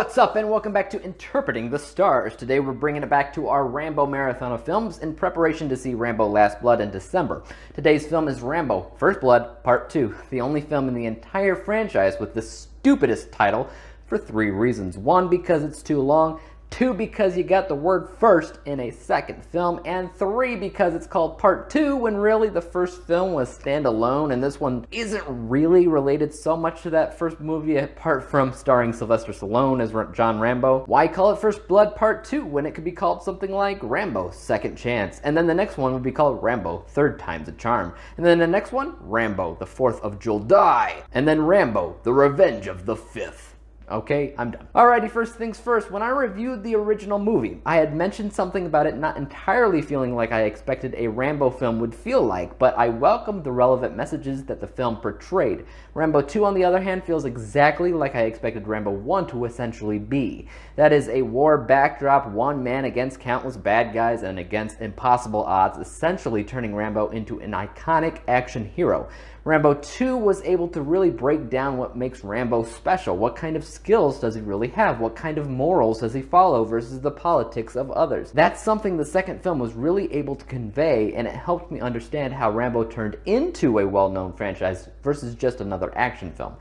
What's up, and welcome back to Interpreting the Stars. Today we're bringing it back to our Rambo marathon of films in preparation to see Rambo Last Blood in December. Today's film is Rambo First Blood Part 2, the only film in the entire franchise with the stupidest title for 3 reasons. 1, because it's too long. 2, because you got the word first in a second film, and 3, because it's called Part 2 when really the first film was standalone, and this one isn't really related so much to that first movie apart from starring Sylvester Stallone as John Rambo. Why call it First Blood Part 2 when it could be called something like Rambo Second Chance, and then the next one would be called Rambo Third Time's a Charm, and then the next one, Rambo the 4th of July, and then Rambo The Revenge of the 5th. Okay, I'm done. Alrighty, first things first, when I reviewed the original movie, I had mentioned something about it not entirely feeling like I expected a Rambo film would feel like, but I welcomed the relevant messages that the film portrayed. Rambo 2, on the other hand, feels exactly like I expected Rambo 1 to essentially be. That is, a war backdrop, one man against countless bad guys and against impossible odds, essentially turning Rambo into an iconic action hero. Rambo 2 was able to really break down what makes Rambo special. What kind of skills does he really have? What kind of morals does he follow versus the politics of others? That's something the second film was really able to convey, and it helped me understand how Rambo turned into a well-known franchise versus just another action film.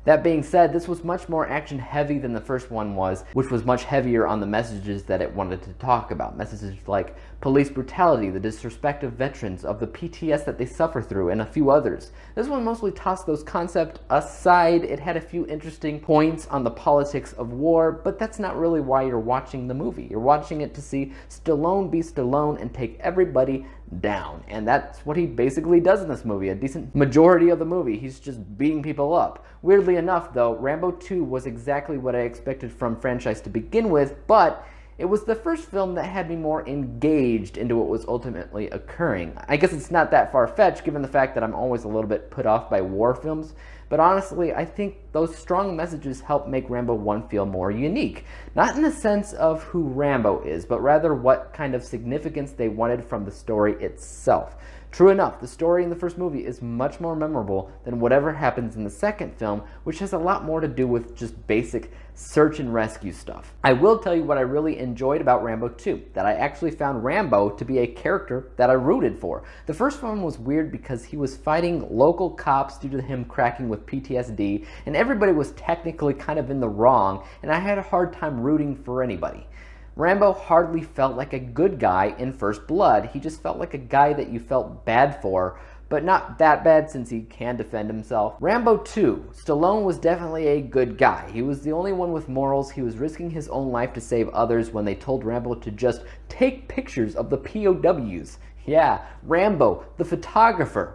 That being said, this was much more action-heavy than the first one was, which was much heavier on the messages that it wanted to talk about. Messages like police brutality, the disrespect of veterans, of the PTS that they suffer through, and a few others. This one mostly tossed those concepts aside. It had a few interesting points on the politics of war, but that's not really why you're watching the movie. You're watching it to see Stallone be Stallone and take everybody down. And that's what he basically does in this movie. A decent majority of the movie, he's just beating people up. Weirdly enough, though, Rambo 2 was exactly what I expected from franchise to begin with, but it was the first film that had me more engaged into what was ultimately occurring. I guess it's not that far-fetched given the fact that I'm always a little bit put off by war films, but honestly, I think those strong messages help make Rambo 1 feel more unique. Not in the sense of who Rambo is, but rather what kind of significance they wanted from the story itself. True enough, the story in the first movie is much more memorable than whatever happens in the second film, which has a lot more to do with just basic search and rescue stuff. I will tell you what I really enjoyed about Rambo 2, that I actually found Rambo to be a character that I rooted for. The first one was weird because he was fighting local cops due to him cracking with PTSD, and everybody was technically kind of in the wrong, and I had a hard time rooting for anybody. Rambo hardly felt like a good guy in First Blood. He just felt like a guy that you felt bad for, but not that bad since he can defend himself. Rambo 2, Stallone was definitely a good guy. He was the only one with morals. He was risking his own life to save others when they told Rambo to just take pictures of the POWs. Yeah, Rambo, the photographer.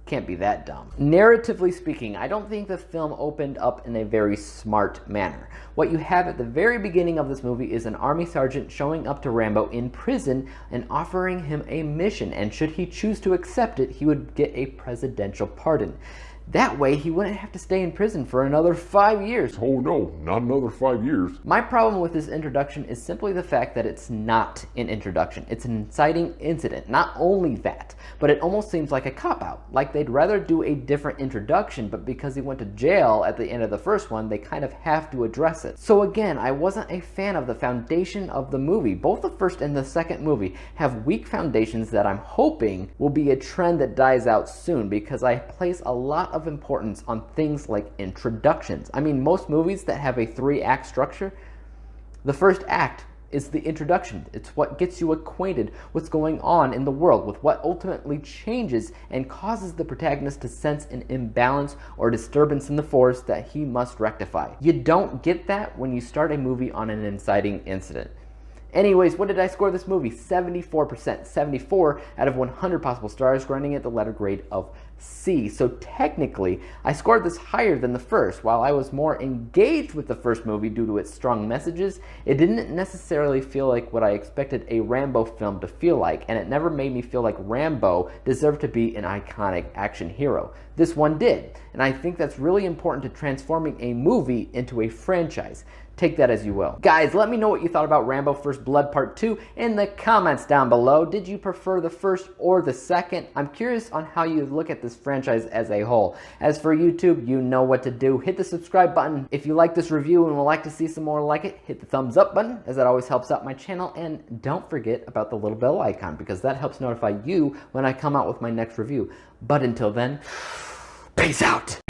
Can't be that dumb. Narratively speaking, I don't think the film opened up in a very smart manner. What you have at the very beginning of this movie is an army sergeant showing up to Rambo in prison and offering him a mission, and should he choose to accept it, he would get a presidential pardon. That way, he wouldn't have to stay in prison for another 5 years. Oh no, not another 5 years. My problem with this introduction is simply the fact that it's not an introduction. It's an inciting incident. Not only that, but it almost seems like a cop-out. Like they'd rather do a different introduction, but because he went to jail at the end of the first one, they kind of have to address it. So again, I wasn't a fan of the foundation of the movie. Both the first and the second movie have weak foundations that I'm hoping will be a trend that dies out soon, because I place a lot of importance on things like introductions. I mean, most movies that have a 3-act structure, the first act is the introduction. It's what gets you acquainted with what's going on in the world, with what ultimately changes and causes the protagonist to sense an imbalance or disturbance in the force that he must rectify. You don't get that when you start a movie on an inciting incident. Anyways, what did I score this movie? 74%. 74 out of 100 possible stars, granting it the letter grade of C. So technically, I scored this higher than the first. While I was more engaged with the first movie due to its strong messages, it didn't necessarily feel like what I expected a Rambo film to feel like, and it never made me feel like Rambo deserved to be an iconic action hero. This one did, and I think that's really important to transforming a movie into a franchise. take that as you will. Guys, let me know what you thought about Rambo First Blood Part 2 in the comments down below. Did you prefer the first or the second? I'm curious on how you look at this franchise as a whole. As for YouTube, you know what to do. Hit the subscribe button. If you like this review and would like to see some more like it, hit the thumbs up button, as that always helps out my channel. And don't forget about the little bell icon, because that helps notify you when I come out with my next review. But until then, peace out!